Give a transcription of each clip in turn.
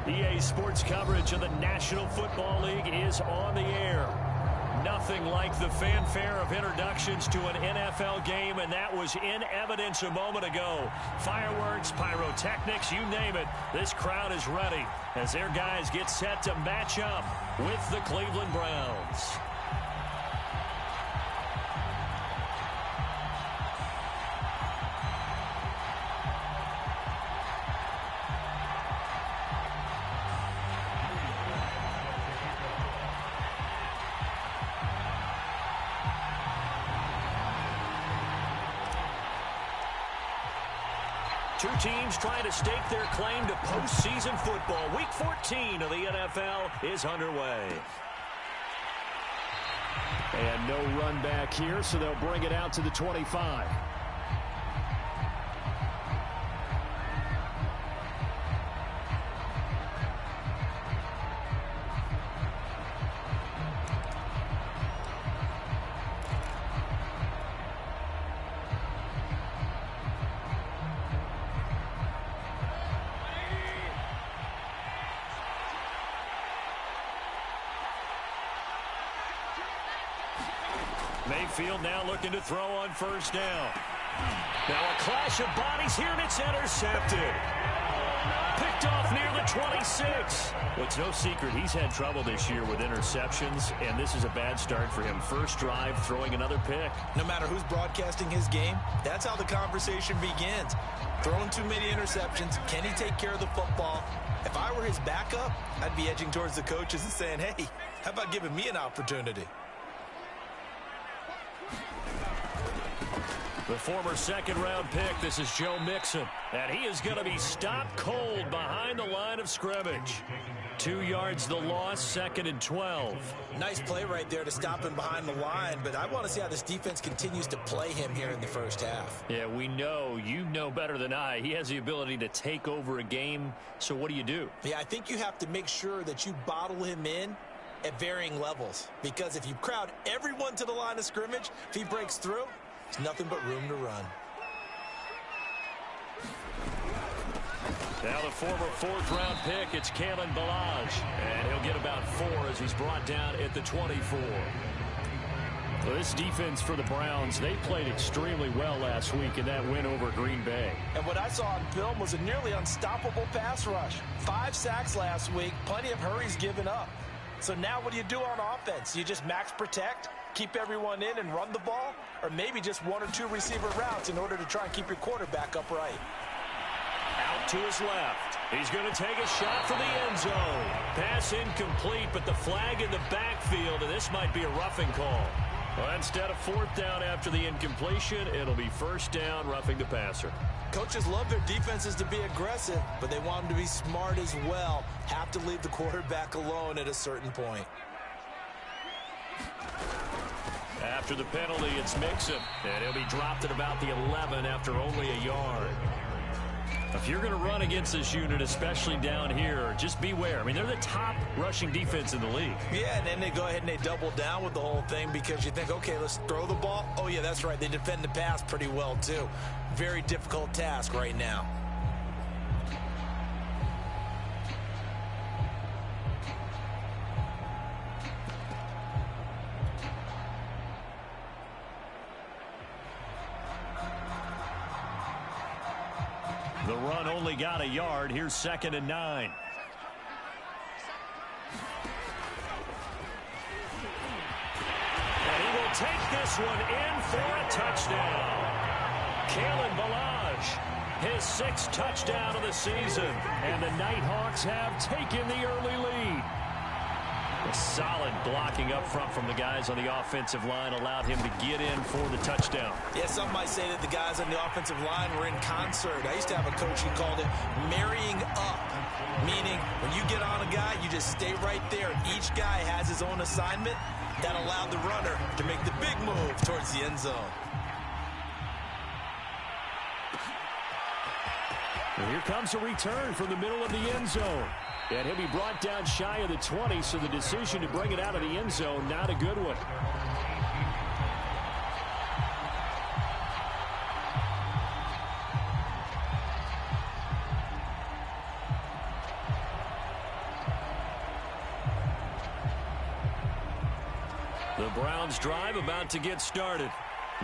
EA Sports coverage of the National Football League is on the air. Nothing like the fanfare of introductions to an NFL game, and that was in evidence a moment ago. Fireworks, pyrotechnics, you name it. This crowd is ready as their guys get set to match up with the Cleveland Browns. Two teams trying to stake their claim to postseason football. Week 14 of the NFL is underway. And no run back here, so they'll bring it out to the 25. Mayfield now looking to throw on first down. Now a clash of bodies here, and it's intercepted. Picked off near the 26. Well, it's no secret he's had trouble this year with interceptions, and this is a bad start for him. First drive, throwing another pick. No matter who's broadcasting his game, that's how the conversation begins. Throwing too many interceptions. Can he take care of the football? If I were his backup, I'd be edging towards the coaches and saying, hey, how about giving me an opportunity? The former second-round pick, this is Joe Mixon. And he is going to be stopped cold behind the line of scrimmage. 2 yards the loss, 2nd and 12. Nice play right there to stop him behind the line, but I want to see how this defense continues to play him here in the first half. Yeah, we know, you know better than I, he has the ability to take over a game, so what do you do? Yeah, I think you have to make sure that you bottle him in at varying levels, because if you crowd everyone to the line of scrimmage, if he breaks through, there's nothing but room to run. Now the former fourth-round pick, it's Kalen Ballage. And he'll get about 4 as he's brought down at the 24. Well, this defense for the Browns, they played extremely well last week in that win over Green Bay. And what I saw on film was a nearly unstoppable pass rush. 5 sacks last week, plenty of hurries given up. So now what do you do on offense? You just max protect, keep everyone in and run the ball, or maybe just 1 or 2 receiver routes in order to try and keep your quarterback upright. Out to his left. He's going to take a shot for the end zone. Pass incomplete, but the flag in the backfield, and this might be a roughing call. Well, instead of 4th down after the incompletion, it'll be 1st down, roughing the passer. Coaches love their defenses to be aggressive, but they want them to be smart as well. Have to leave the quarterback alone at a certain point. After the penalty, it's Mixon, and he'll be dropped at about the 11 after only a yard. If you're going to run against this unit, especially down here, just beware. I mean, they're the top rushing defense in the league. Yeah, and then they go ahead and they double down with the whole thing because you think, okay, let's throw the ball. Oh, yeah, that's right. They defend the pass pretty well, too. Very difficult task right now. The run only got a yard. Here's 2nd and 9. And he will take this one in for a touchdown. Kalen Ballage, his 6th touchdown of the season. And the Knighthawks have taken the early lead. A solid blocking up front from the guys on the offensive line allowed him to get in for the touchdown. Yeah, some might say that the guys on the offensive line were in concert. I used to have a coach who called it marrying up, meaning when you get on a guy, you just stay right there. Each guy has his own assignment. That allowed the runner to make the big move towards the end zone. And here comes a return from the middle of the end zone. And he'll be brought down shy of the 20, so the decision to bring it out of the end zone, not a good one. The Browns drive about to get started.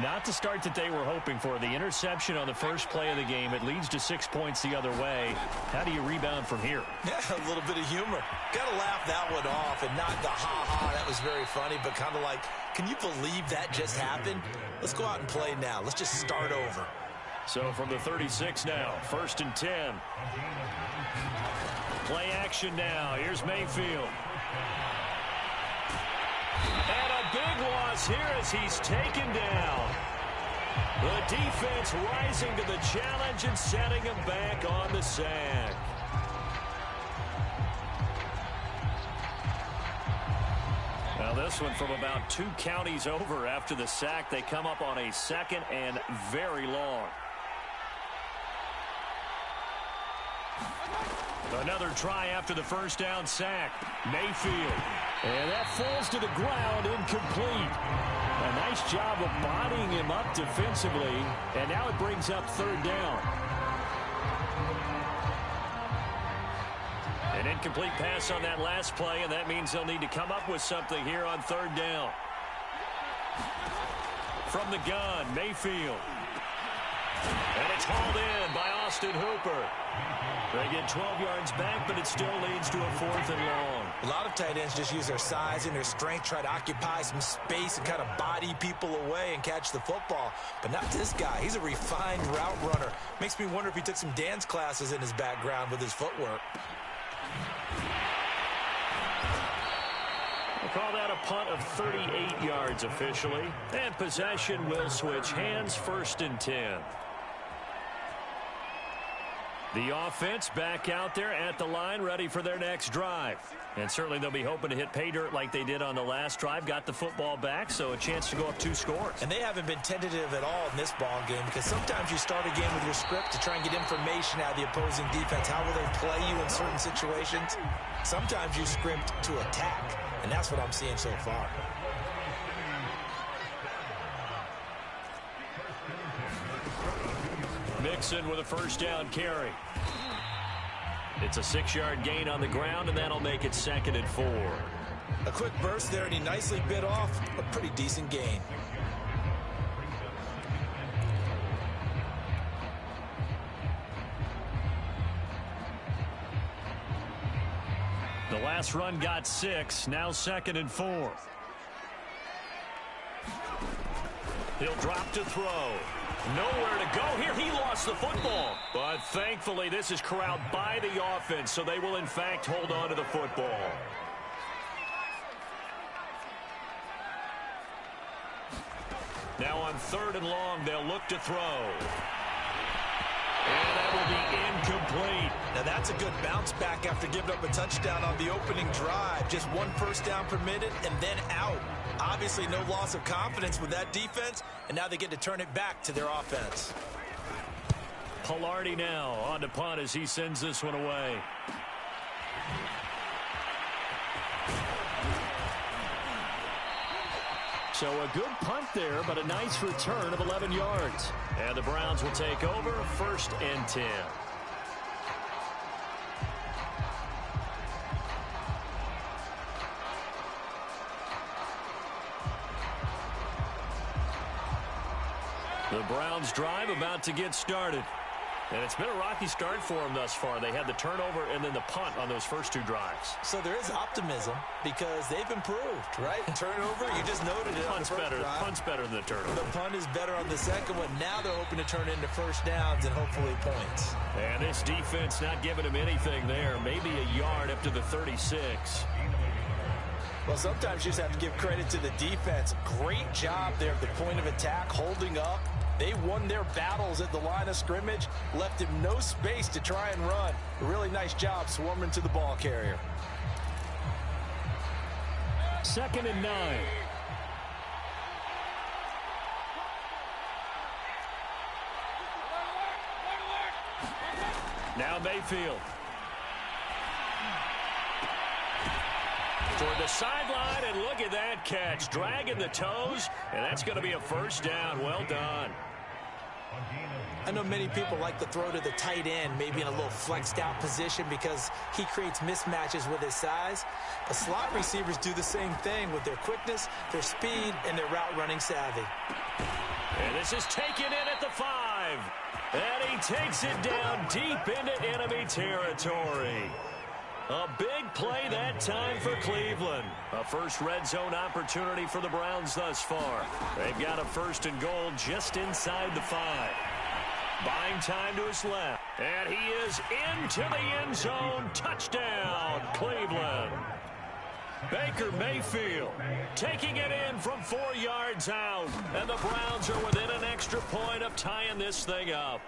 Not the start that they were hoping for. The interception on the first play of the game. It leads to 6 points the other way. How do you rebound from here? Yeah, a little bit of humor. Got to laugh that one off and not the ha-ha. That was very funny, but kind of like, can you believe that just happened? Let's go out and play now. Let's just start over. So from the 36 now, 1st and 10. Play action now. Here's Mayfield. And a big loss here as he's taken down. The defense rising to the challenge and setting him back on the sack. Now this one from about 2 counties over after the sack. They come up on a 2nd and very long. Another try after the first down sack. Mayfield. And that falls to the ground, incomplete. A nice job of bodying him up defensively. And now it brings up 3rd down. An incomplete pass on that last play, and that means they'll need to come up with something here on 3rd down. From the gun, Mayfield. And it's hauled in by Austin Hooper. They get 12 yards back, but it still leads to a 4th and long. A lot of tight ends just use their size and their strength, try to occupy some space and kind of body people away and catch the football. But not this guy. He's a refined route runner. Makes me wonder if he took some dance classes in his background with his footwork. We'll call that a punt of 38 yards officially. And possession will switch hands, 1st and 10. The offense back out there at the line, ready for their next drive. And certainly they'll be hoping to hit pay dirt like they did on the last drive. Got the football back, so a chance to go up 2 scores. And they haven't been tentative at all in this ball game, because sometimes you start a game with your script to try and get information out of the opposing defense. How will they play you in certain situations? Sometimes you script to attack, and that's what I'm seeing so far. Mixon with a 1st down carry. It's a 6-yard gain on the ground, and that'll make it 2nd and 4. A quick burst there, and he nicely bit off a pretty decent gain. The last run got 6, now 2nd and 4. He'll drop to throw. Nowhere to go here. He lost the football. But thankfully, this is corralled by the offense, so they will, in fact, hold on to the football. Now on 3rd and long, they'll look to throw. And that will be incomplete. Now that's a good bounce back after giving up a touchdown on the opening drive. Just 1 first down permitted and then out. Obviously no loss of confidence with that defense, and now they get to turn it back to their offense. Pilardi now on to punt as he sends this one away. So a good punt there, but a nice return of 11 yards. And the Browns will take over, 1st and 10. The Browns drive about to get started. And it's been a rocky start for them thus far. They had the turnover and then the punt on those first 2 drives. So there is optimism because they've improved, right? Turnover, you just noted it. Punt's better. Punt's better than the turnover. The punt is better on the second one. Now they're hoping to turn into first downs and hopefully points. And this defense not giving them anything there. Maybe a yard up to the 36. Well, sometimes you just have to give credit to the defense. Great job there at the point of attack, holding up. They won their battles at the line of scrimmage, left him no space to try and run. A really nice job swarming to the ball carrier. 2nd and 9. Now Mayfield. Toward the sideline, and look at that catch. Dragging the toes, and that's going to be a 1st down. Well done. I know many people like to throw to the tight end, maybe in a little flexed out position because he creates mismatches with his size. But slot receivers do the same thing with their quickness, their speed, and their route running savvy. And this is taken in at the 5. And he takes it down deep into enemy territory. A big play that time for Cleveland. A first red zone opportunity for the Browns thus far. They've got a 1st and goal just inside the 5. Buying time to his left. And he is into the end zone. Touchdown, Cleveland. Baker Mayfield taking it in from 4 yards out. And the Browns are within an extra point of tying this thing up.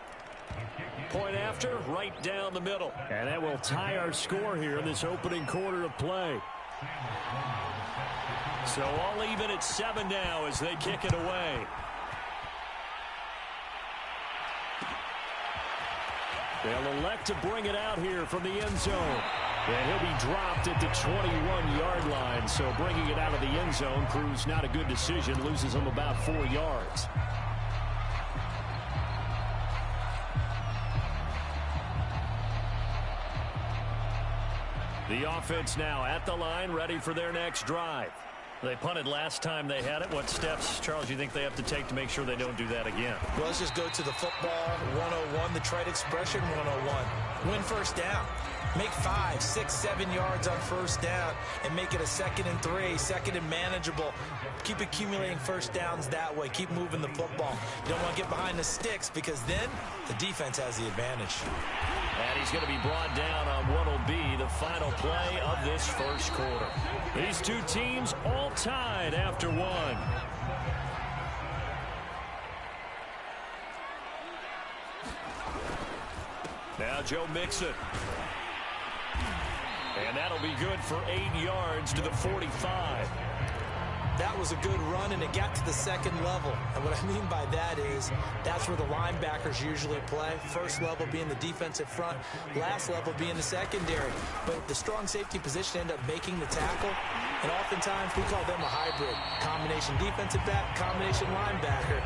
Point after, right down the middle. And that will tie our score here in this opening quarter of play. So all even at 7 now as they kick it away. They'll elect to bring it out here from the end zone. And he'll be dropped at the 21-yard line. So bringing it out of the end zone proves not a good decision. Loses him about 4 yards. The offense now at the line, ready for their next drive. They punted last time they had it. What steps, Charles, do you think they have to take to make sure they don't do that again? Well, let's just go to the football 101, the trite expression 101. Win first down. Make 5, 6, 7 yards on first down and make it a 2nd and 3, 2nd and manageable. Keep accumulating first downs that way. Keep moving the football. You don't want to get behind the sticks because then the defense has the advantage. And he's going to be brought down on what will be the final play of this first quarter. These two teams all tied after 1. Now Joe Mixon. And that'll be good for 8 yards to the 45. That was a good run, and it got to the 2nd level. And what I mean by that is that's where the linebackers usually play. First level being the defensive front, last level being the secondary. But the strong safety position ended up making the tackle. And oftentimes we call them a hybrid. Combination defensive back, combination linebacker.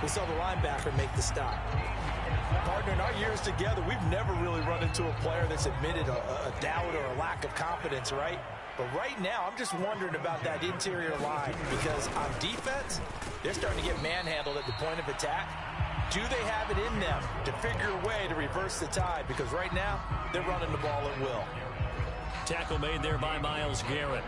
We saw the linebacker make the stop. Partner, in our years together, we've never really run into a player that's admitted a doubt or a lack of confidence, right? But right now, I'm just wondering about that interior line because on defense, they're starting to get manhandled at the point of attack. Do they have it in them to figure a way to reverse the tide? Because right now, they're running the ball at will. Tackle made there by Myles Garrett.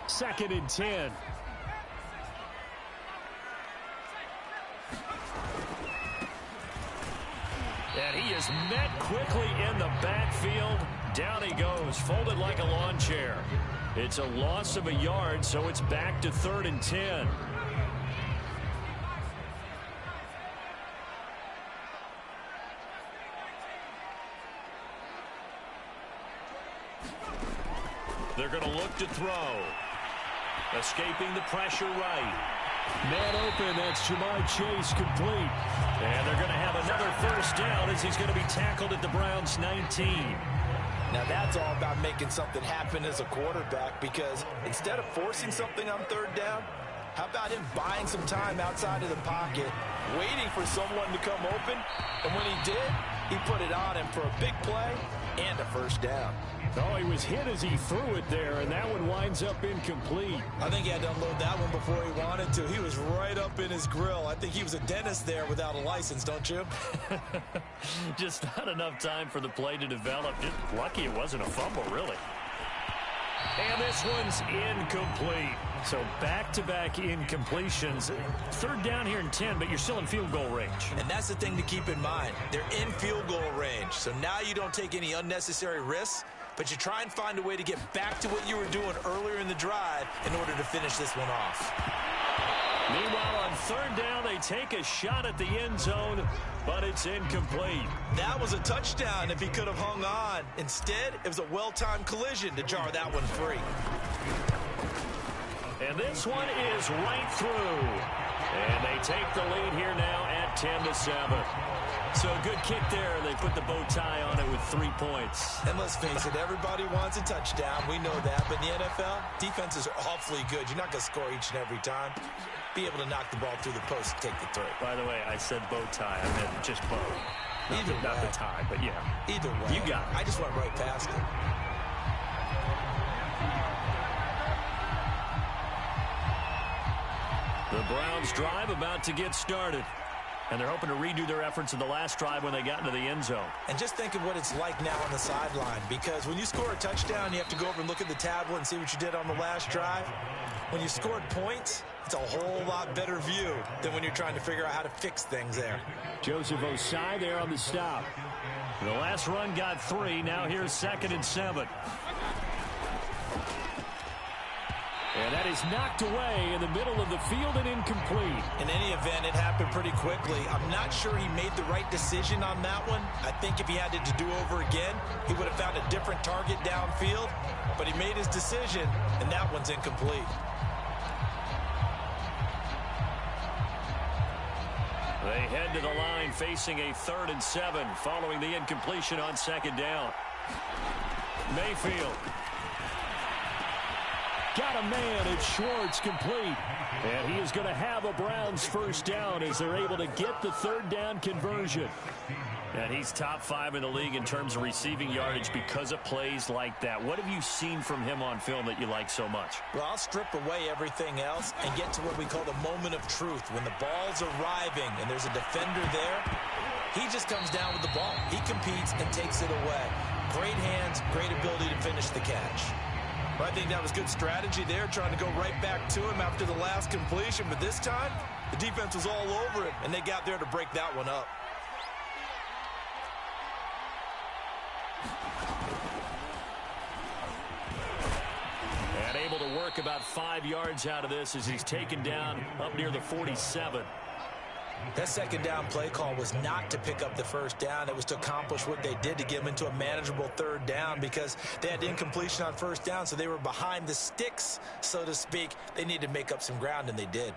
Second and 10. And he is met quickly in the backfield. Down he goes, folded like a lawn chair. It's a loss of a yard, so it's back to 3rd and 10. They're going to look to throw. Escaping the pressure right. Man open, that's Jamar Chase complete. And they're going to have another first down as he's going to be tackled at the Browns' 19. Now that's all about making something happen as a quarterback because instead of forcing something on 3rd down, how about him buying some time outside of the pocket, waiting for someone to come open, and when he did, he put it on him for a big play and a first down. Oh, he was hit as he threw it there, and that one winds up incomplete. I think he had to unload that one before he wanted to. He was right up in his grill. I think he was a dentist there without a license, don't you? Just not enough time for the play to develop. Just lucky it wasn't a fumble, really. And this one's incomplete. So back-to-back incompletions. 3rd down here and 10, but you're still in field goal range. And that's the thing to keep in mind. They're in field goal range. So now you don't take any unnecessary risks, but you try and find a way to get back to what you were doing earlier in the drive in order to finish this one off. Meanwhile, on 3rd down, they take a shot at the end zone, but it's incomplete. That was a touchdown if he could have hung on. Instead, it was a well-timed collision to jar that one free. And this one is right through. And they take the lead here now at 10-7. So a good kick there. They put the bow tie on it with 3 points. And let's face it, everybody wants a touchdown. We know that. But in the NFL, defenses are awfully good. You're not going to score each and every time. Be able to knock the ball through the post and take the throw. By the way, I said bow tie. I meant just bow. Not the tie, but yeah. Either way. You got it. I just went right past it. The Browns drive about to get started. And they're hoping to redo their efforts in the last drive when they got into the end zone. And just think of what it's like now on the sideline. Because when you score a touchdown, you have to go over and look at the tablet and see what you did on the last drive. When you scored points, it's a whole lot better view than when you're trying to figure out how to fix things there. Joseph Osai there on the stop. The last run got 3. Now here's 2nd and 7. And that is knocked away in the middle of the field and incomplete. In any event, it happened pretty quickly. I'm not sure he made the right decision on that one. I think if he had it to do over again, he would have found a different target downfield. But he made his decision, and that one's incomplete. They head to the line facing a 3rd and 7 following the incompletion on 2nd down. Mayfield. Got a man. It's Schwartz complete. And he is going to have a Browns first down as they're able to get the 3rd down conversion. And he's top 5 in the league in terms of receiving yardage because of plays like that. What have you seen from him on film that you like so much? Well, I'll strip away everything else and get to what we call the moment of truth. When the ball's arriving and there's a defender there, he just comes down with the ball. He competes and takes it away. Great hands, great ability to finish the catch. Well, I think that was good strategy there, trying to go right back to him after the last completion. But this time, the defense was all over it, and they got there to break that one up. And able to work about 5 yards out of this as he's taken down up near the 47. That 2nd down play call was not to pick up the 1st down. It was to accomplish what they did to get them into a manageable 3rd down because they had incompletion on 1st down, so they were behind the sticks, so to speak. They needed to make up some ground, and they did.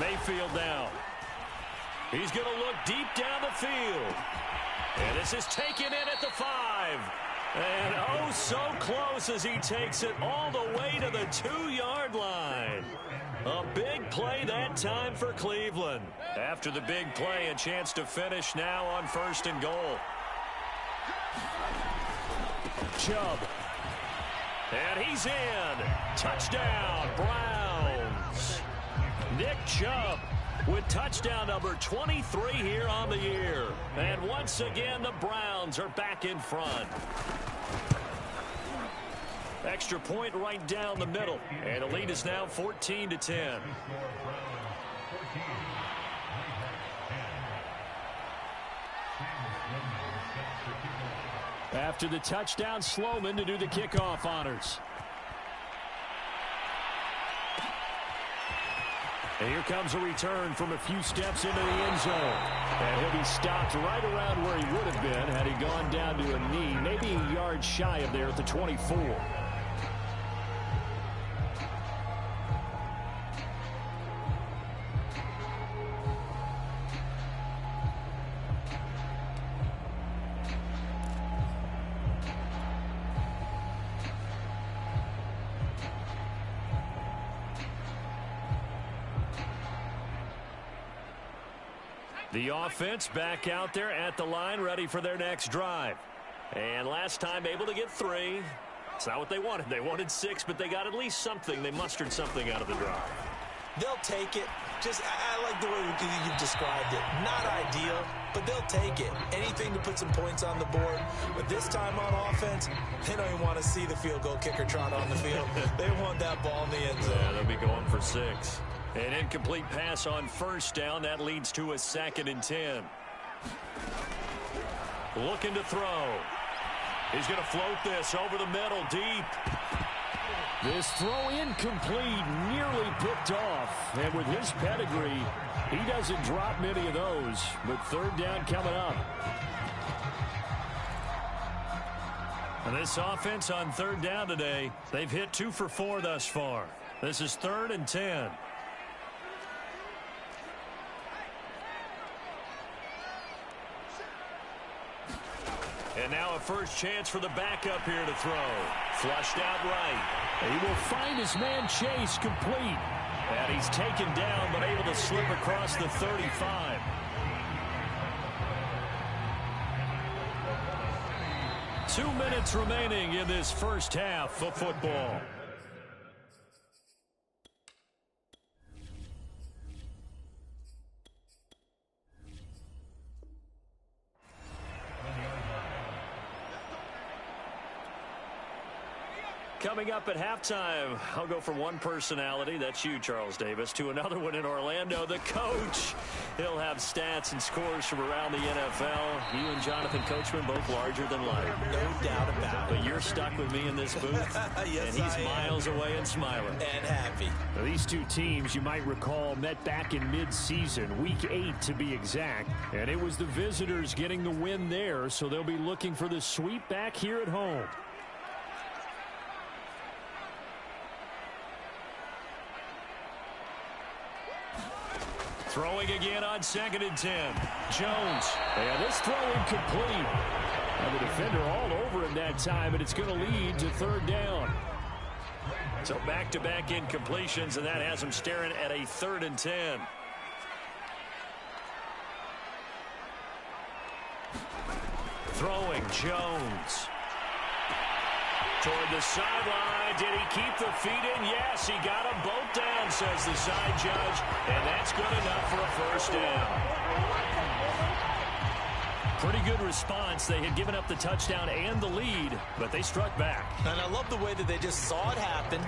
Mayfield down. He's going to look deep down the field. And this is taken in at the 5. And oh, so close as he takes it all the way to the 2-yard line. A big play that time for Cleveland. After the big play, a chance to finish now on 1st and goal. Chubb. And he's in. Touchdown, Browns. Nick Chubb with touchdown number 23 here on the year. And once again, the Browns are back in front. Extra point right down the middle. And the lead is now 14-10. After the touchdown, Sloman to do the kickoff honors. And here comes a return from a few steps into the end zone. And he'll be stopped right around where he would have been had he gone down to a knee, maybe a yard shy of there at the 24. The offense back out there at the line, ready for their next drive. And last time able to get 3. It's not what they wanted. They wanted 6, but they got at least something. They mustered something out of the drive. They'll take it. I like the way you've described it. Not ideal, but they'll take it. Anything to put some points on the board. But this time on offense, they don't even want to see the field goal kicker trot on the field. They want that ball in the end zone. Yeah, they'll be going for 6. An incomplete pass on 1st down. That leads to a 2nd and 10. Looking to throw. He's going to float this over the middle deep. This throw incomplete, nearly picked off. And with his pedigree, he doesn't drop many of those. But third down coming up. And this offense on third down today, they've hit 2 for 4 thus far. This is 3rd and 10. And now a first chance for the backup here to throw. Flushed out right. He will find his man Chase complete. And he's taken down but able to slip across the 35. Two minutes remaining in this first half of football. Coming up at halftime, I'll go from one personality, that's you, Charles Davis, to another one in Orlando, the coach. He'll have stats and scores from around the NFL. You and Jonathan Coachman both larger than life. No doubt about it. But you're stuck with me in this booth, yes, and he's miles away and smiling. And happy. Now, these two teams, you might recall, met back in mid-season, week 8 to be exact. And it was the visitors getting the win there, so they'll be looking for the sweep back here at home. Throwing again on 2nd and 10. Jones. And this throw incomplete. And the defender all over him that time, and it's going to lead to 3rd down. So back-to-back incompletions, and that has him staring at a 3rd and 10. Throwing Jones. Toward the sideline. Did he keep the feet in? Yes, he got them both down, says the side judge. And that's good enough for a first down. Pretty good response. They had given up the touchdown and the lead, but they struck back. And I love the way that they just saw it happen.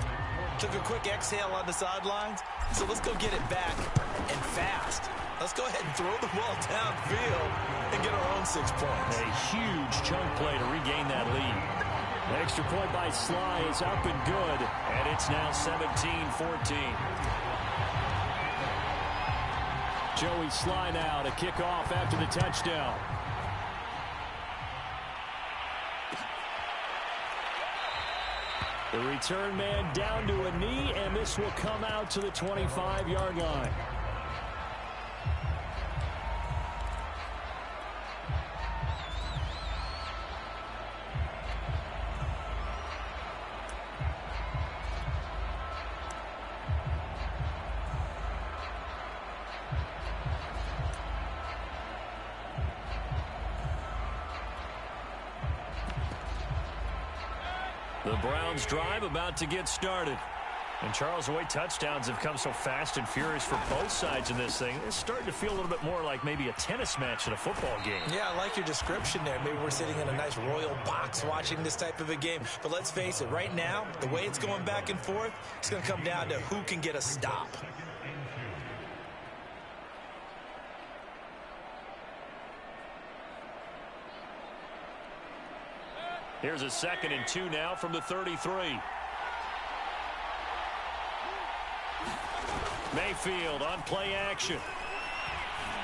Took a quick exhale on the sidelines. So let's go get it back and fast. Let's go ahead and throw the ball downfield and get our own 6 points. A huge chunk play to regain that lead. The extra point by Sly is up and good, and it's now 17-14. Joey Sly now to kick off after the touchdown. The return man down to a knee, and this will come out to the 25-yard line. The Browns drive about to get started. And Charles, the way touchdowns have come so fast and furious for both sides in this thing, it's starting to feel a little bit more like maybe a tennis match in a football game. Yeah, I like your description there. Maybe we're sitting in a nice royal box watching this type of a game. But let's face it, right now, the way it's going back and forth, it's going to come down to who can get a stop. Here's a 2nd and 2 now from the 33. Mayfield on play action.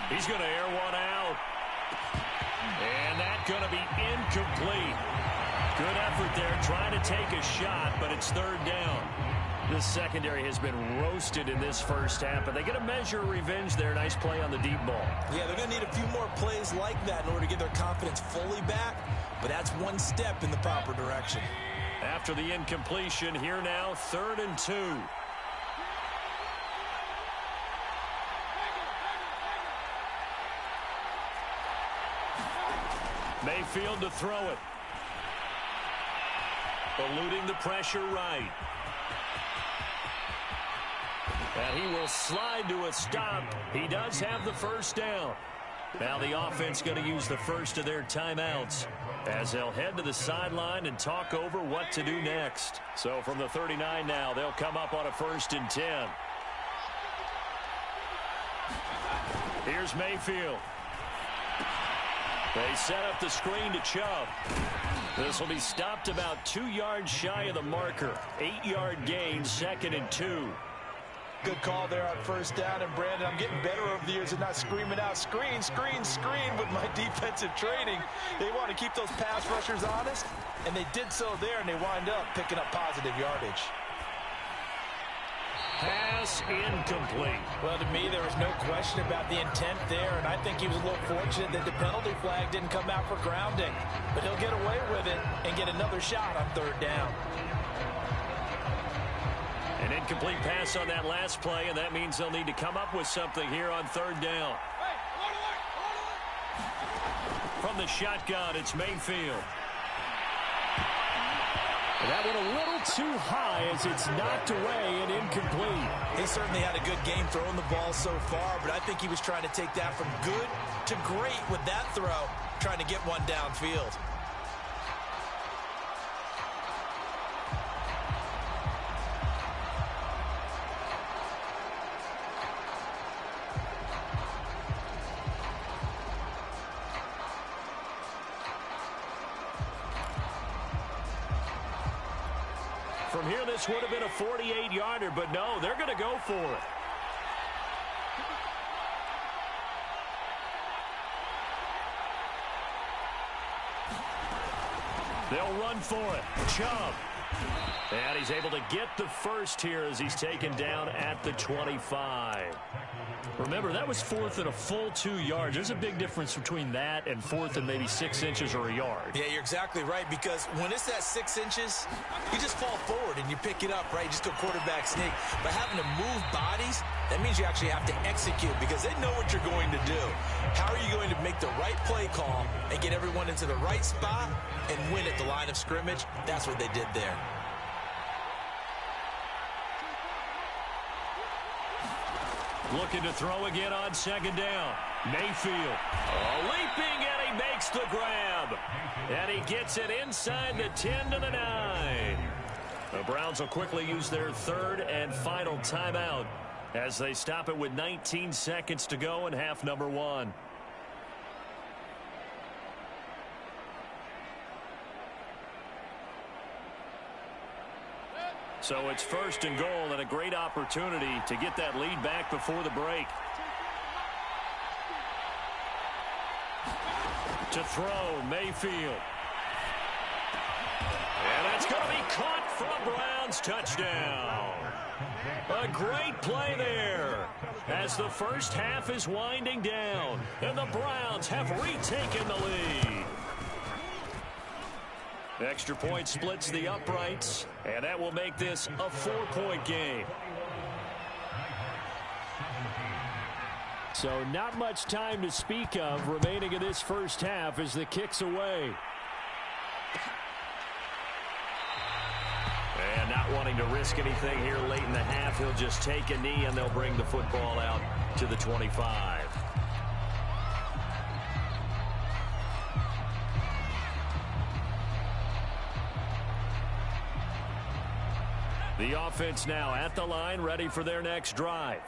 He's going to air one out. And that's going to be incomplete. Good effort there trying to take a shot, but it's 3rd down. This secondary has been roasted in this first half, but they get a measure of revenge there. Nice play on the deep ball. Yeah, they're going to need a few more plays like that in order to get their confidence fully back, but that's one step in the proper direction. After the incompletion, here now, 3rd and 2. Mayfield to throw it. Eluding the pressure right. And he will slide to a stop. He does have the first down. Now the offense going to use the first of their timeouts as they'll head to the sideline and talk over what to do next. So from the 39 now, they'll come up on a 1st and 10. Here's Mayfield. They set up the screen to Chubb. This will be stopped about 2 yards shy of the marker. 8-yard gain, 2nd and 2. Good call there on first down. And, Brandon, I'm getting better over the years at not screaming out, screen, screen, screen with my defensive training. They want to keep those pass rushers honest, and they did so there, and they wind up picking up positive yardage. Pass incomplete. Well, to me, there was no question about the intent there, and I think he was a little fortunate that the penalty flag didn't come out for grounding. But he'll get away with it and get another shot on third down. An incomplete pass on that last play, and that means they'll need to come up with something here on third down. From the shotgun, it's Mayfield. That one a little too high as it's knocked away and incomplete. He certainly had a good game throwing the ball so far, but I think he was trying to take that from good to great with that throw, trying to get one downfield. From here, this would have been a 48-yarder, but no, they're going to go for it. They'll run for it. Chubb. And he's able to get the first here as he's taken down at the 25. Remember, that was 4th and a full 2 yards. There's a big difference between that and 4th and maybe 6 inches or a yard. Yeah, you're exactly right, because when it's that 6 inches, you just fall forward and you pick it up, right? You just go quarterback sneak. But having to move bodies, that means you actually have to execute because they know what you're going to do. How are you going to make the right play call and get everyone into the right spot and win at the line of scrimmage? That's what they did there. Looking to throw again on second down. Mayfield. Leaping, and he makes the grab. And he gets it inside the 10 to the 9. The Browns will quickly use their third and final timeout as they stop it with 19 seconds to go in half number 1. So it's 1st and goal, and a great opportunity to get that lead back before the break. To throw, Mayfield. And that's going to be caught for a Browns touchdown. A great play there as the first half is winding down, and the Browns have retaken the lead. Extra point splits the uprights, and that will make this a 4-point game. So not much time to speak of remaining in this first half as the kick's away. And not wanting to risk anything here late in the half, he'll just take a knee, and they'll bring the football out to the 25. The offense now at the line, ready for their next drive.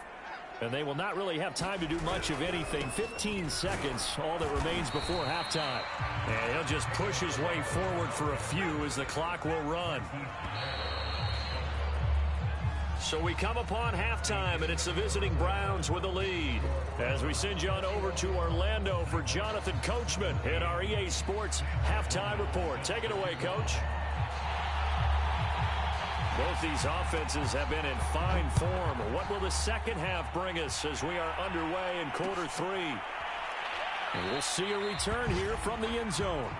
And they will not really have time to do much of anything. 15 seconds, all that remains before halftime. And he'll just push his way forward for a few as the clock will run. So we come upon halftime, and it's the visiting Browns with the lead. As we send you on over to Orlando for Jonathan Coachman in our EA Sports Halftime Report. Take it away, Coach. Both these offenses have been in fine form. What will the second half bring us as we are underway in quarter 3? And we'll see a return here from the end zone.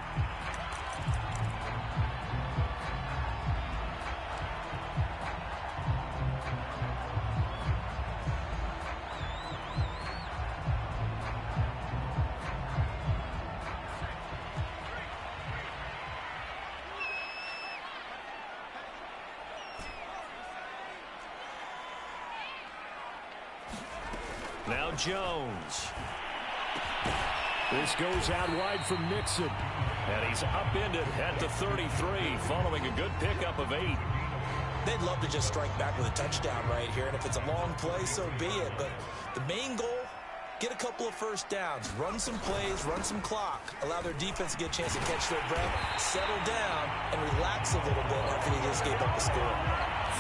Now Jones. This goes out wide from Nixon. And he's upended at the 33 following a good pickup of 8. They'd love to just strike back with a touchdown right here, and if it's a long play, so be it. But the main goal Get a couple of first downs, run some plays, run some clock, allow their defense to get a chance to catch their breath, settle down, and relax a little bit after they just gave up a score.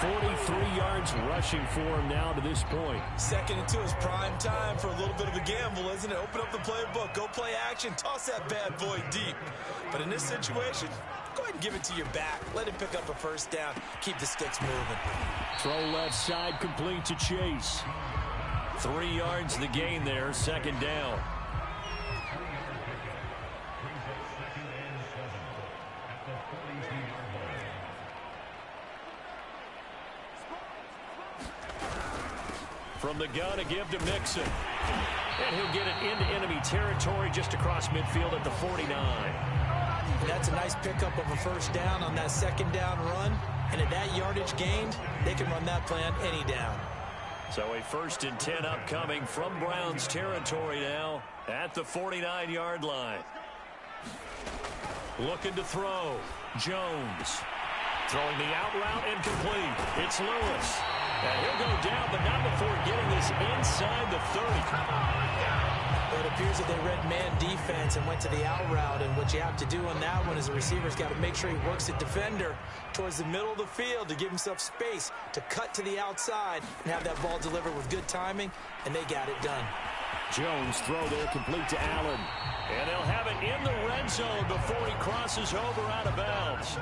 43 yards rushing for him now to this point. 2nd and 2 is prime time for a little bit of a gamble, isn't it? Open up the playbook, go play action, toss that bad boy deep. But in this situation, go ahead and give it to your back. Let him pick up a first down. Keep the sticks moving. Throw left side complete to Chase. 3 yards the gain there, 2nd down. From the gun, a give to Mixon. And he'll get it into enemy territory just across midfield at the 49. And that's a nice pickup of a first down on that 2nd down run. And at that yardage gained, they can run that play on any down. So a 1st and 10 upcoming from Browns territory now at the 49-yard line. Looking to throw. Jones. Throwing the out route and complete. It's Lewis. And he'll go down, but not before getting this inside the 30. Well, it appears that they read man defense and went to the out route. And what you have to do on that one is the receiver's got to make sure he works the defender towards the middle of the field to give himself space to cut to the outside and have that ball delivered with good timing, and they got it done. Jones throw there complete to Allen. And they'll have it in the red zone before he crosses over out of bounds.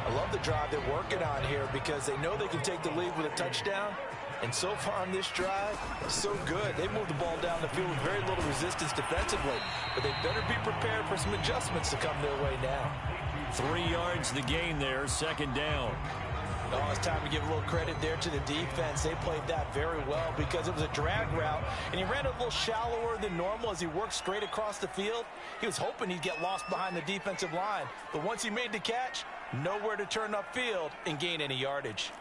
I love the drive they're working on here because they know they can take the lead with a touchdown. And so far on this drive, so good. They moved the ball down the field with very little resistance defensively. But they better be prepared for some adjustments to come their way now. 3 yards the gain there, 2nd down. Oh, it's time to give a little credit there to the defense. They played that very well because it was a drag route, and he ran a little shallower than normal as he worked straight across the field. He was hoping he'd get lost behind the defensive line, but once he made the catch, nowhere to turn upfield and gain any yardage.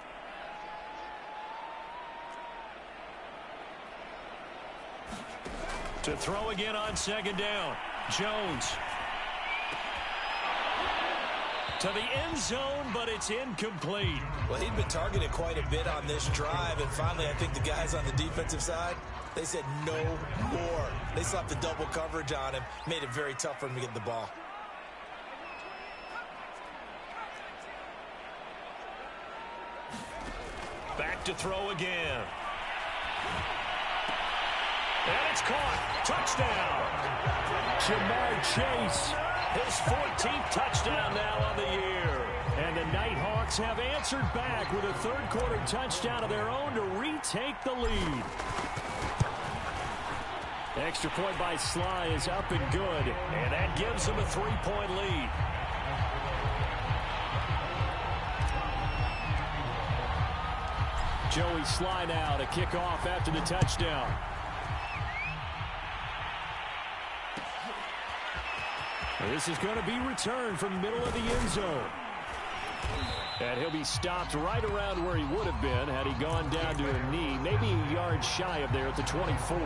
To throw again on 2nd down. Jones. To the end zone, but it's incomplete. Well, he'd been targeted quite a bit on this drive, and finally I think the guys on the defensive side, they said no more. They slapped the double coverage on him, made it very tough for him to get the ball. Back to throw again. And it's caught. Touchdown. Jamar Chase. His 14th touchdown now on the year. And the Knighthawks have answered back with a 3rd quarter touchdown of their own to retake the lead. Extra point by Sly is up and good. And that gives them a 3-point lead. Joey Sly now to kick off after the touchdown. This is going to be returned from the middle of the end zone. And he'll be stopped right around where he would have been had he gone down to a knee, maybe a yard shy of there at the 24.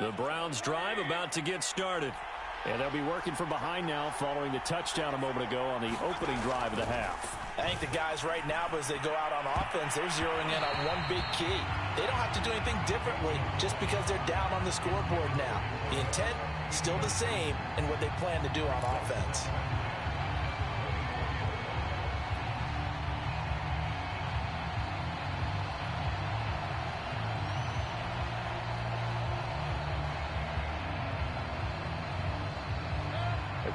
The Browns drive about to get started. And they'll be working from behind now following the touchdown a moment ago on the opening drive of the half. I think the guys right now, as they go out on offense, they're zeroing in on one big key. They don't have to do anything differently just because they're down on the scoreboard now. The intent, still the same in what they plan to do on offense.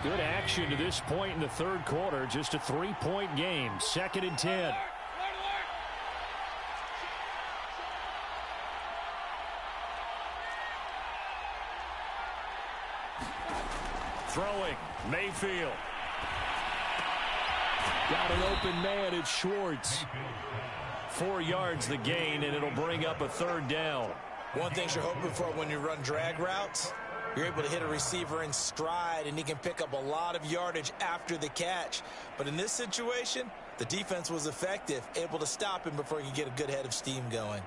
Good action to this point in the 3rd quarter. Just a 3-point game. 2nd and 10. Throwing. Mayfield. Got an open man. It's Schwartz. 4 yards the gain, and it'll bring up a 3rd down. One thing you're hoping for when you run drag routes, you're able to hit a receiver in stride, and he can pick up a lot of yardage after the catch. But in this situation, the defense was effective, able to stop him before he could get a good head of steam going.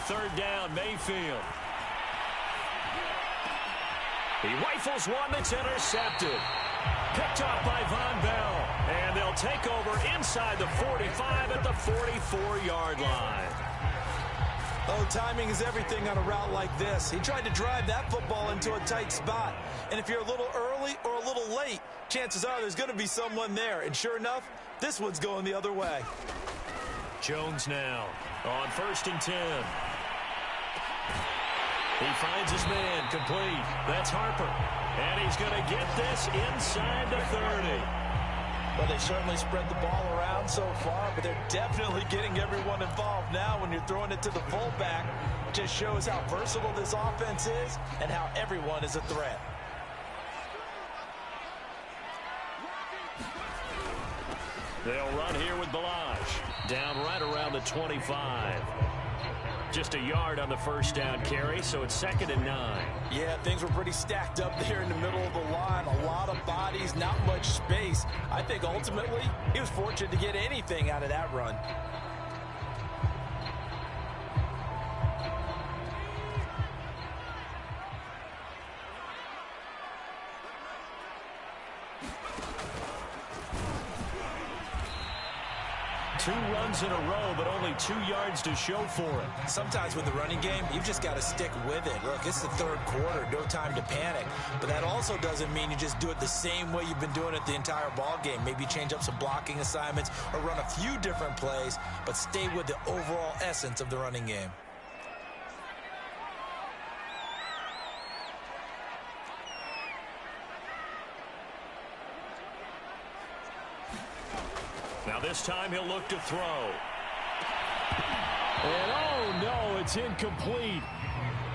third down, Mayfield. He rifles one that's intercepted. Picked off by Von Bell. And they'll take over inside the 45 at the 44-yard line. Oh, timing is everything on a route like this. He tried to drive that football into a tight spot. And if you're a little early or a little late, chances are there's going to be someone there. And sure enough, this one's going the other way. Jones now on 1st and 10. He finds his man complete. That's Harper. And he's going to get this inside the 30. Well, they certainly spread the ball around so far, but they're definitely getting everyone involved now when you're throwing it to the fullback. It just shows how versatile this offense is and how everyone is a threat. They'll run here with Balaj. Down right around the 25. Just a yard on the first down carry, so it's 2nd and 9. Yeah, things were pretty stacked up there in the middle of the line. A lot of bodies, not much space. I think ultimately he was fortunate to get anything out of that run. Two runs in a row, but only 2 yards to show for it. Sometimes with the running game, you've just got to stick with it. Look, it's the third quarter, no time to panic. But that also doesn't mean you just do it the same way you've been doing it the entire ball game. Maybe change up some blocking assignments or run a few different plays, but stay with the overall essence of the running game. Now this time he'll look to throw. And oh no, it's incomplete.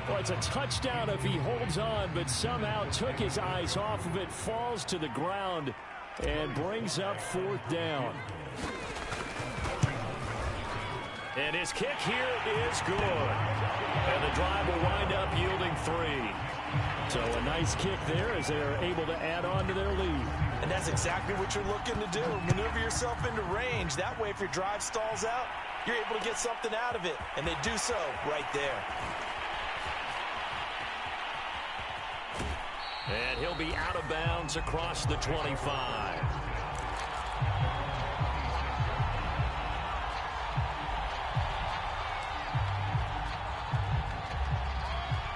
Well, it's a touchdown if he holds on, but somehow took his eyes off of it, falls to the ground, and brings up 4th down. And his kick here is good. And the drive will wind up yielding 3. So a nice kick there as they are able to add on to their lead. And that's exactly what you're looking to do. Maneuver yourself into range. That way, if your drive stalls out, you're able to get something out of it. And they do so right there. And he'll be out of bounds across the 25.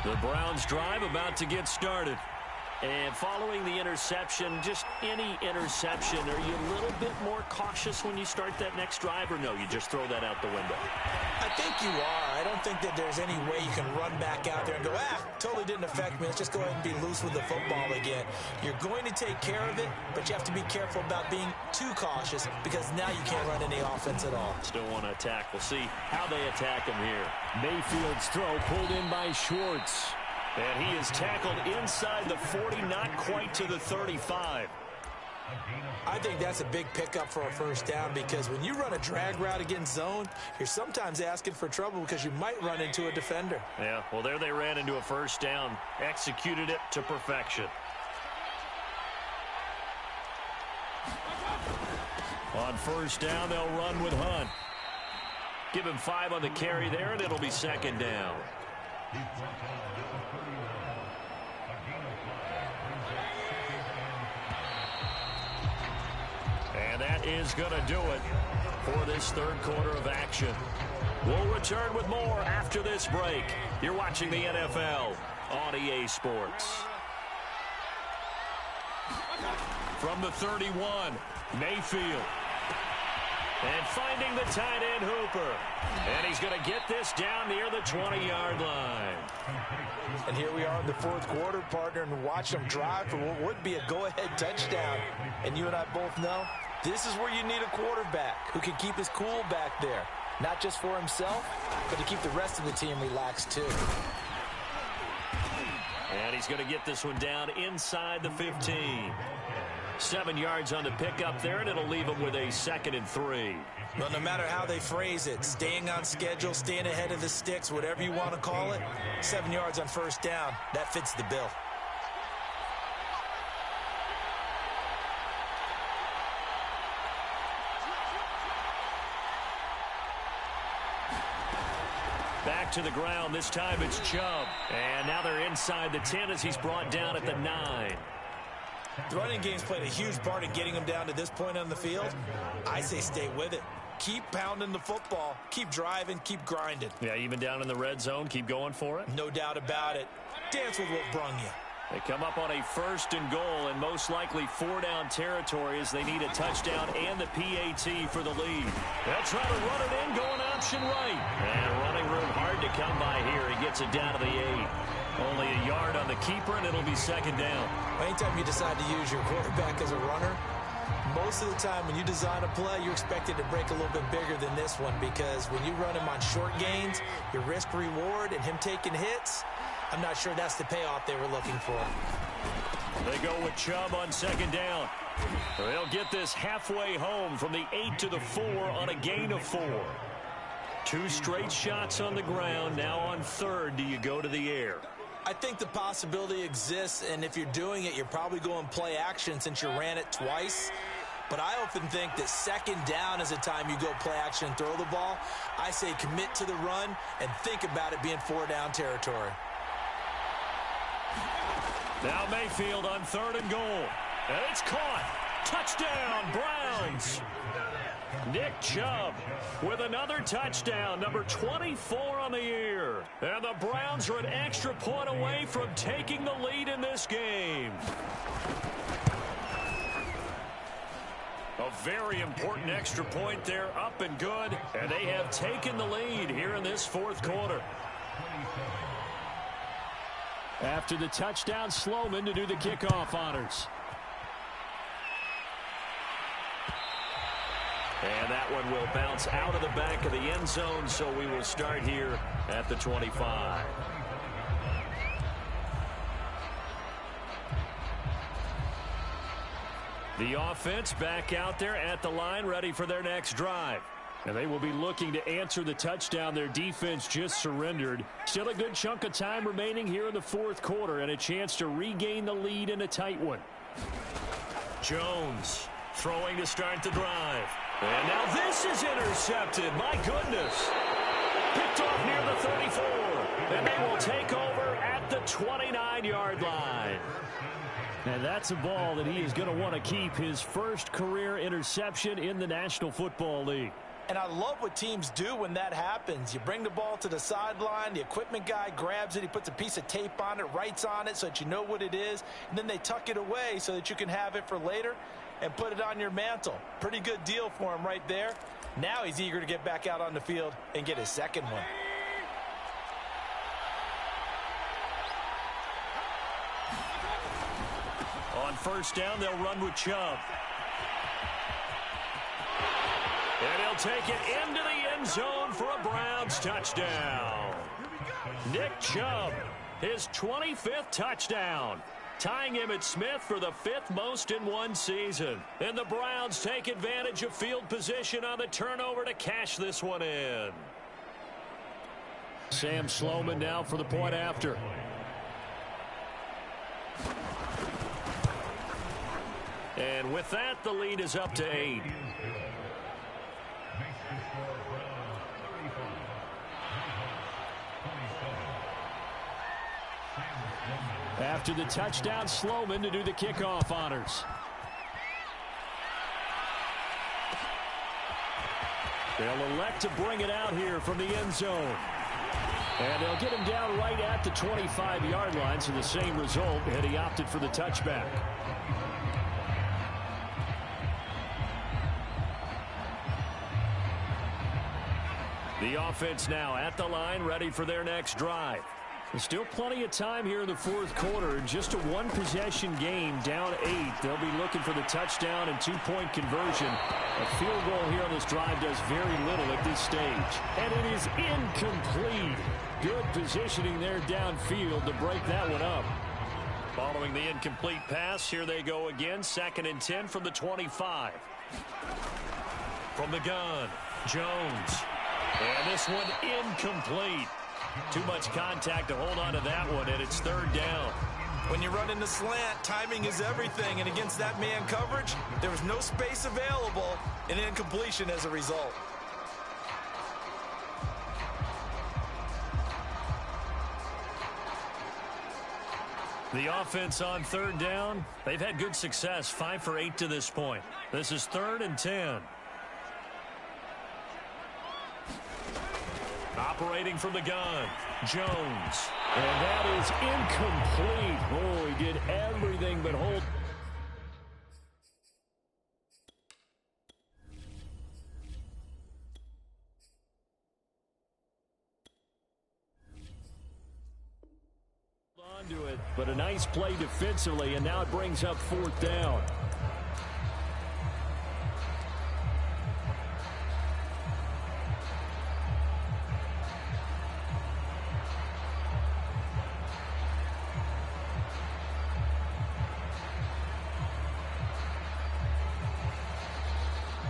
The Browns drive about to get started. And following the interception, just any interception, are you a little bit more cautious when you start that next drive, or no, you just throw that out the window? I think you are. I don't think that there's any way you can run back out there and go, totally didn't affect me. Let's just go ahead and be loose with the football again. You're going to take care of it, but you have to be careful about being too cautious because now you can't run any offense at all. Still want to attack. We'll see how they attack him here. Mayfield's throw pulled in by Schwartz. And he is tackled inside the 40, not quite to the 35. I think that's a big pickup for a first down because when you run a drag route against zone, you're sometimes asking for trouble because you might run into a defender. Yeah, well, there they ran into a first down, executed it to perfection. On first down, they'll run with Hunt. Give him 5 on the carry there, and it'll be 2nd down. And that is going to do it for this third quarter of action. We'll return with more after this break. You're watching the NFL on EA Sports. From the 31, Mayfield. And finding the tight end Hooper. And he's going to get this down near the 20-yard line. And here we are in the fourth quarter, partner, and watch them drive for what would be a go-ahead touchdown. And you and I both know this is where you need a quarterback who can keep his cool back there. Not just for himself, but to keep the rest of the team relaxed too. And he's going to get this one down inside the 15. 7 yards on the pickup there, and it'll leave him with a 2nd and 3. Well, no matter how they phrase it, staying on schedule, staying ahead of the sticks, whatever you want to call it, 7 yards on first down, that fits the bill. Back to the ground. This time it's Chubb. And now they're inside the 10 as he's brought down at the 9. The running game's played a huge part in getting him down to this point on the field. I say stay with it. Keep pounding the football. Keep driving. Keep grinding. Yeah, even down in the red zone, keep going for it. No doubt about it. Dance with what brung you. They come up on a 1st and goal and most likely 4-down territory as they need a touchdown and the PAT for the lead. They'll try to run it in, going option right. And running room hard to come by here. He gets it down to the 8. Only a yard on the keeper, and it'll be 2nd down. Anytime you decide to use your quarterback as a runner, most of the time when you design a play, you're expected to break a little bit bigger than this one, because when you run him on short gains, your risk-reward and him taking hits, I'm not sure that's the payoff they were looking for. They go with Chubb on 2nd down. They'll get this halfway home from the 8 to the 4 on a gain of 4. 2 straight shots on the ground. Now on 3rd, do you go to the air? I think the possibility exists, and if you're doing it, you're probably going play action since you ran it twice. But I often think that 2nd down is a time you go play action and throw the ball. I say commit to the run and think about it being 4-down territory. Now Mayfield on 3rd and goal. And it's caught. Touchdown, Browns. Nick Chubb with another touchdown, number 24 on the year. And the Browns are an extra point away from taking the lead in this game. A very important extra point there, up and good. And they have taken the lead here in this 4th quarter. After the touchdown, Sloman to do the kickoff honors. And that one will bounce out of the back of the end zone, so we will start here at the 25. The offense back out there at the line, ready for their next drive. And they will be looking to answer the touchdown their defense just surrendered. Still a good chunk of time remaining here in the 4th quarter and a chance to regain the lead in a tight one. Jones throwing to start the drive. And now this is intercepted. My goodness. Picked off near the 34. And they will take over at the 29-yard line. And that's a ball that he is going to want to keep, his first career interception in the National Football League. And I love what teams do when that happens. You bring the ball to the sideline, the equipment guy grabs it, he puts a piece of tape on it, writes on it so that you know what it is, and then they tuck it away so that you can have it for later and put it on your mantle. Pretty good deal for him right there. Now he's eager to get back out on the field and get his 2nd one. On 1st down, they'll run with Chubb. And he'll take it into the end zone for a Browns touchdown. Nick Chubb, his 25th touchdown, tying Emmitt Smith for the 5th most in one season. And the Browns take advantage of field position on the turnover to cash this one in. Sam Sloman now for the point after. And with that, the lead is up to 8. After the touchdown, Sloman to do the kickoff honors. They'll elect to bring it out here from the end zone. And they'll get him down right at the 25-yard line, so the same result, and he opted for the touchback. The offense now at the line, ready for their next drive. There's still plenty of time here in the 4th quarter. Just a one-possession game, down 8. They'll be looking for the touchdown and 2-point conversion. A field goal here on this drive does very little at this stage. And it is incomplete. Good positioning there downfield to break that one up. Following the incomplete pass, here they go again. 2nd and 10 from the 25. From the gun, Jones. And this one incomplete. Too much contact to hold on to that one, and it's 3rd down. When you run in the slant, timing is everything, and against that man coverage, there was no space available, and incompletion as a result. The offense on third down, they've had good success, 5 for 8 to this point. This is 3rd and 10. Operating from the gun, Jones. And that is incomplete. Oh, he did everything but hold. Onto it, but a nice play defensively, and now it brings up 4th down.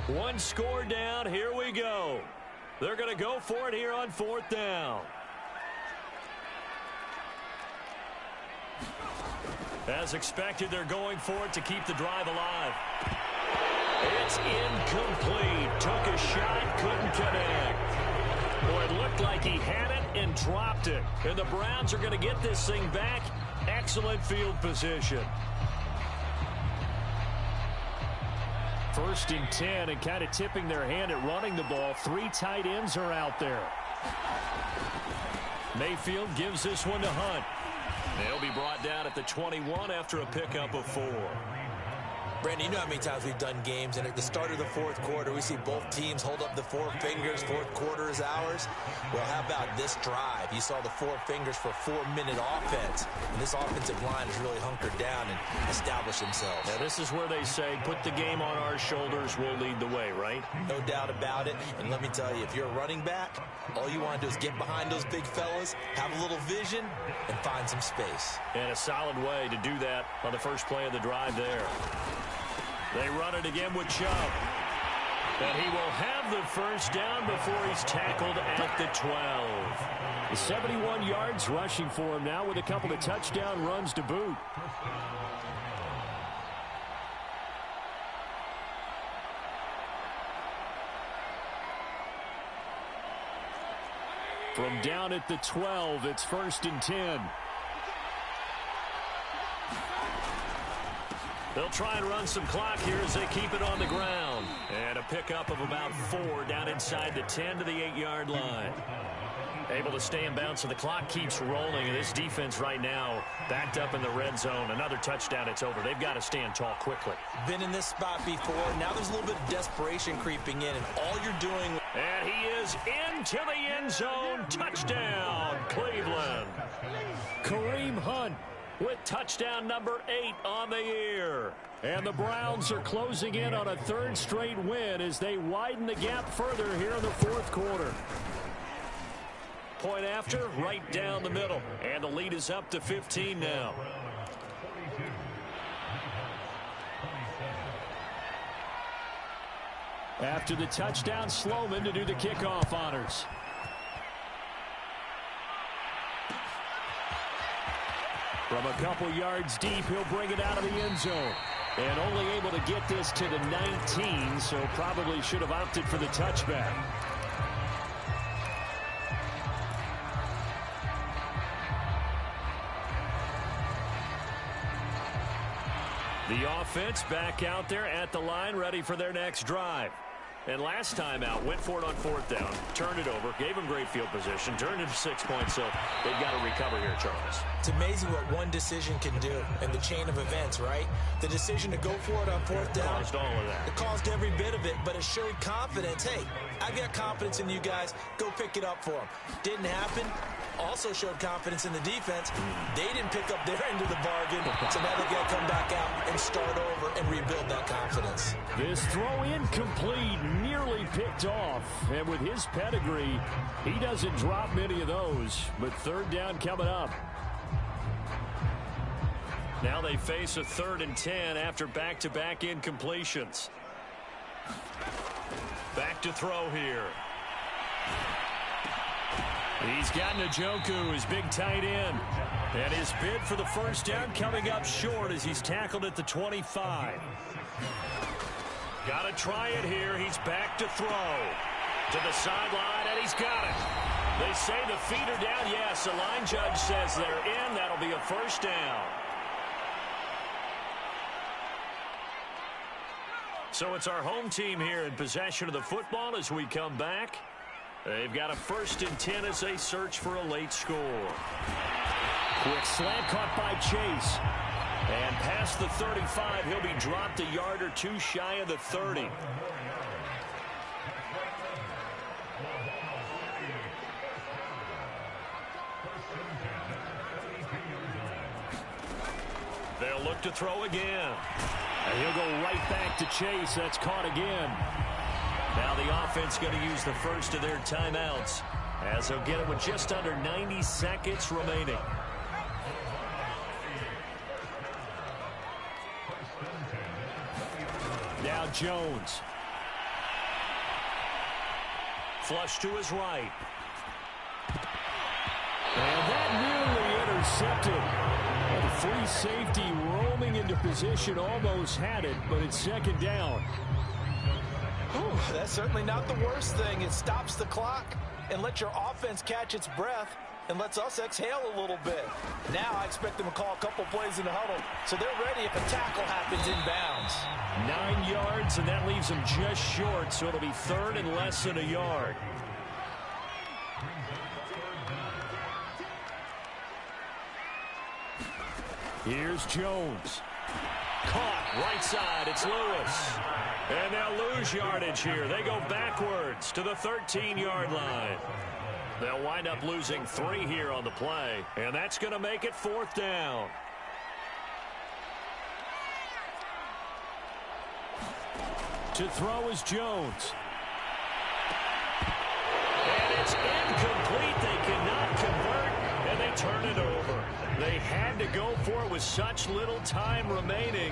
One score down. Here we go. They're going to go for it here on 4th down. As expected, they're going for it to keep the drive alive. It's incomplete. Took a shot, couldn't connect. Boy, it looked like he had it and dropped it. And the Browns are going to get this thing back. Excellent field position. 1st and 10, and kind of tipping their hand at running the ball. 3 tight ends are out there. Mayfield gives this one to Hunt. They'll be brought down at the 21 after a pickup of 4. Brandon, you know how many times we've done games, and at the start of the 4th quarter, we see both teams hold up the 4 fingers. 4th quarter is ours. Well, how about this drive? You saw the 4 fingers for 4-minute offense, and this offensive line has really hunkered down and established themselves. Now, this is where they say, put the game on our shoulders, we'll lead the way, right? No doubt about it, and let me tell you, if you're a running back, all you want to do is get behind those big fellas, have a little vision, and find some space. And a solid way to do that on the first play of the drive there. They run it again with Chubb. And he will have the first down before he's tackled at the 12. 71 yards rushing for him now with a couple of touchdown runs to boot. From down at the 12, it's 1st and 10. They'll try and run some clock here as they keep it on the ground. And a pickup of about 4 down inside the 10 to the 8-yard line. Able to stay in bounds, so the clock keeps rolling. And this defense right now backed up in the red zone. Another touchdown, it's over. They've got to stand tall quickly. Been in this spot before. Now there's a little bit of desperation creeping in, and all you're doing... And he is into the end zone. Touchdown, Cleveland. Kareem Hunt with touchdown number 8 on the year. And the Browns are closing in on a 3rd straight win as they widen the gap further here in the 4th quarter. Point after, right down the middle. And the lead is up to 15 now. After the touchdown, Sloman to do the kickoff honors. From a couple yards deep, he'll bring it out of the end zone. And only able to get this to the 19, so probably should have opted for the touchback. The offense back out there at the line, ready for their next drive. And last time out, went for it on 4th down, turned it over, gave them great field position, turned it to 6 points, so they've got to recover here, Charles. It's amazing what one decision can do in the chain of events, right? The decision to go for it on 4th down. Caused all of that. It caused every bit of it, but it showed confidence. Hey, I got confidence in you guys. Go pick it up for them. Didn't happen. Also showed confidence in the defense. They didn't pick up their end of the bargain, so now they've got to come back out and start over and rebuild that confidence. This throw incomplete, nearly picked off. And with his pedigree, he doesn't drop many of those. But 3rd down coming up. Now they face a 3rd and 10 after back-to-back incompletions. Back to throw here. He's got Njoku, his big tight end. And his bid for the first down coming up short as he's tackled at the 25. Got to try it here. He's back to throw. To the sideline, and he's got it. They say the feet are down. Yes, the line judge says they're in. That'll be a first down. So it's our home team here in possession of the football as we come back. They've got a 1st and 10 as they search for a late score. Quick slant caught by Chase. And past the 35, he'll be dropped a yard or two shy of the 30. They'll look to throw again. And he'll go right back to Chase. That's caught again. Now the offense going to use the first of their timeouts as they'll get it with just under 90 seconds remaining. Now Jones. Flush to his right. And that nearly intercepted. And the free safety roaming into position almost had it, but it's 2nd down. Whew, that's certainly not the worst thing. It stops the clock and lets your offense catch its breath and lets us exhale a little bit. Now I expect them to call a couple plays in the huddle so they're ready if a tackle happens inbounds. 9 yards, and that leaves them just short, so it'll be 3rd and less than a yard. Here's Jones. Caught right side. It's Lewis. And they'll lose yardage here. They go backwards to the 13-yard line. They'll wind up losing 3 here on the play, and that's going to make it 4th down. To throw is Jones. And it's incomplete. They cannot convert, and they turn it over. They had to go for it with such little time remaining.